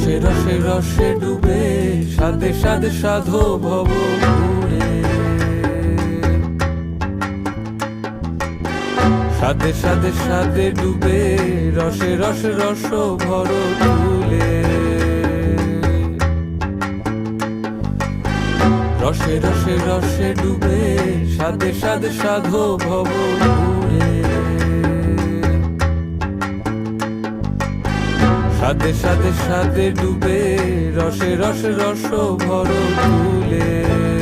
রসে রসে রসে ডুবে সাদে সাদে সাধো ভব ঘুরে, সাদে সাদে সাদে ডুবে রসে রসে রস ভর তুলে। রসে রসে রসে ডুবে সাদে সাদে সাধো ভব ঘুরে, সাদে সাদে সাদে ডুবে রসে রসে রস ভর তুলে।